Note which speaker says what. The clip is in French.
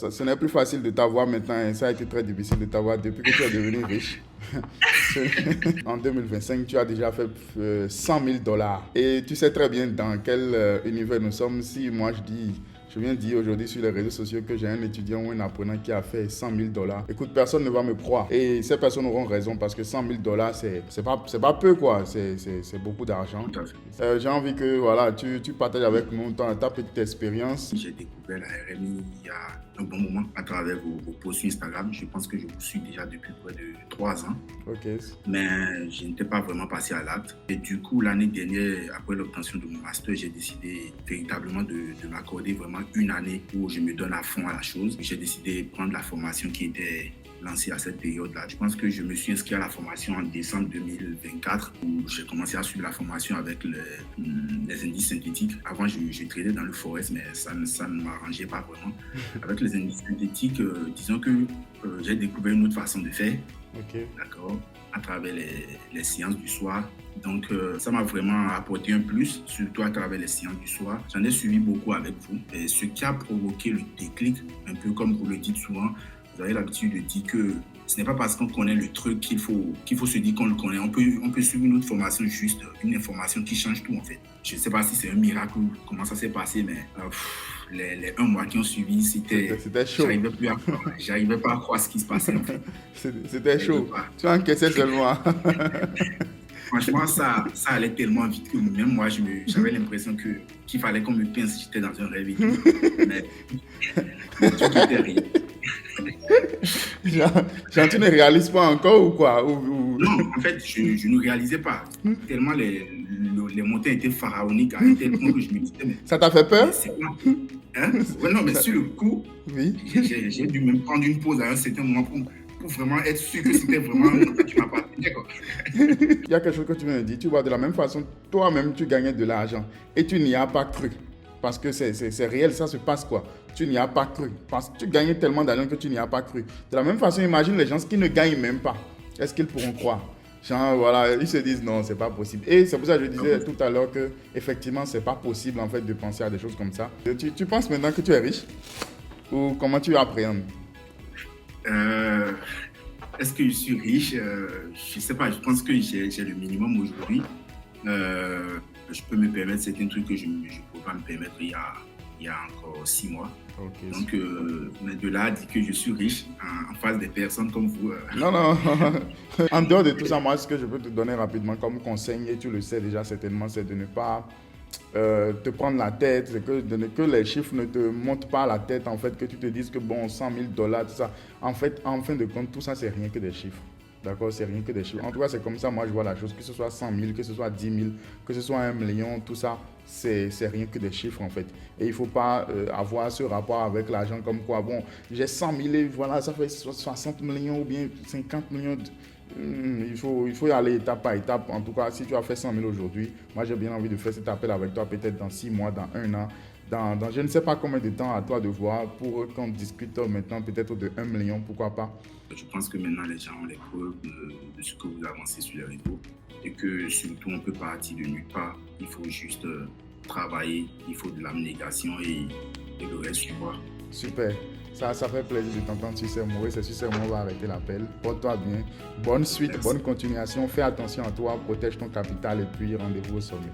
Speaker 1: Ce n'est plus facile de t'avoir maintenant, hein. Ça a été très difficile de t'avoir depuis que tu es devenu riche. En 2025, tu as déjà fait 100 000 dollars. Et tu sais très bien dans quel univers nous sommes. Si moi je viens dire aujourd'hui sur les réseaux sociaux que j'ai un étudiant ou un apprenant qui a fait 100 000 dollars, écoute, personne ne va me croire. Et ces personnes auront raison parce que 100 000 dollars, c'est pas peu quoi. C'est beaucoup d'argent.
Speaker 2: Tout à fait.
Speaker 1: J'ai envie que voilà, tu partages avec nous ta petite expérience.
Speaker 2: J'ai découvert la RMI il y a un bon moment à travers vos posts sur Instagram. Je pense que je vous suis déjà depuis près de 3 ans.
Speaker 1: Ok.
Speaker 2: Mais je n'étais pas vraiment passé à l'acte. Et du coup, l'année dernière, après l'obtention de mon master, j'ai décidé véritablement de m'accorder vraiment une année où je me donne à fond à la chose. J'ai décidé de prendre la formation qui était lancée à cette période-là. Je pense que je me suis inscrit à la formation en décembre 2024 où j'ai commencé à suivre la formation avec les indices synthétiques. Avant, je tradais dans le forex, mais ça ne m'arrangeait pas vraiment. Avec les indices synthétiques, disons que j'ai découvert une autre façon de faire.
Speaker 1: Ok.
Speaker 2: D'accord, à travers les séances du soir. Donc, ça m'a vraiment apporté un plus, surtout à travers les séances du soir. J'en ai suivi beaucoup avec vous. Et ce qui a provoqué le déclic, un peu comme vous le dites souvent, vous avez l'habitude de dire que ce n'est pas parce qu'on connaît le truc qu'il faut se dire qu'on le connaît. On peut suivre une autre formation, juste une information qui change tout en fait. Je ne sais pas si c'est un miracle ou comment ça s'est passé, mais les 1 mois qui ont suivi,
Speaker 1: C'était chaud.
Speaker 2: J'arrivais pas à croire ce qui se passait en fait.
Speaker 1: C'était chaud. Tu encaissais seulement.
Speaker 2: Franchement, ça allait tellement vite que même moi, j'avais l'impression qu'il fallait qu'on me pince si j'étais dans un rêve et tout. Mais tout était réel.
Speaker 1: Genre, tu ne réalises pas encore ou quoi?
Speaker 2: Non, en fait, je ne réalisais pas. Tellement les montées étaient pharaoniques à un tel point que je me disais, mais
Speaker 1: ça t'a fait peur?
Speaker 2: Hein? Ouais, non, mais sur le coup,
Speaker 1: oui.
Speaker 2: J'ai dû même prendre une pause à un certain moment pour vraiment être sûr que c'était vraiment un truc qui m'appartenait.
Speaker 1: Il y a quelque chose que tu viens de dire. Tu vois, de la même façon, toi-même, tu gagnais de l'argent et tu n'y as pas cru. Parce que c'est réel, ça se passe quoi. Tu n'y as pas cru. Parce que tu gagnais tellement d'argent que tu n'y as pas cru. De la même façon, imagine les gens qui ne gagnent même pas. Est-ce qu'ils pourront croire? Genre, voilà, ils se disent non, c'est pas possible. Et c'est pour ça que je disais tout à l'heure que effectivement, c'est pas possible en fait de penser à des choses comme ça. Tu penses maintenant que tu es riche? Ou comment tu appréhendes?
Speaker 2: Est-ce que je suis riche? Je sais pas, je pense que j'ai le minimum aujourd'hui. Je peux me permettre certains trucs que je ne pouvais pas me permettre il y a encore 6 mois.
Speaker 1: Okay.
Speaker 2: Donc, mais de là à dire que je suis riche en face des personnes comme vous.
Speaker 1: Non. En dehors de tout ça, moi, ce que je peux te donner rapidement comme conseil, et tu le sais déjà certainement, c'est de ne pas te prendre la tête, c'est que les chiffres ne te montent pas la tête, en fait, que tu te dises que bon, 100 000 dollars, tout ça. En fait, en fin de compte, tout ça, c'est rien que des chiffres. D'accord, c'est rien que des chiffres. En tout cas, c'est comme ça, moi, je vois la chose. Que ce soit 100 000, que ce soit 10 000, que ce soit 1 million, tout ça, c'est rien que des chiffres, en fait. Et il ne faut pas avoir ce rapport avec l'argent comme quoi, bon, j'ai 100 000 et voilà, ça fait 60 millions ou bien 50 millions. Il faut y aller étape par étape. En tout cas, si tu as fait 100 000 aujourd'hui, moi, j'ai bien envie de faire cet appel avec toi, peut-être dans 6 mois, dans 1 an. Dans je ne sais pas combien de temps à toi de voir pour qu'on discute maintenant peut-être de 1 million, pourquoi pas.
Speaker 2: Je pense que maintenant les gens ont les preuves de ce que vous avancez sur les réseaux et que surtout on peut partir de nulle part. Il faut juste travailler, il faut de l'abnégation et le reste suivra.
Speaker 1: Super, ça fait plaisir de t'entendre sur ces mots et c'est sur ces mots on va arrêter l'appel. Porte-toi bien, bonne suite, merci. Bonne continuation, fais attention à toi, protège ton capital et puis rendez-vous au sommet.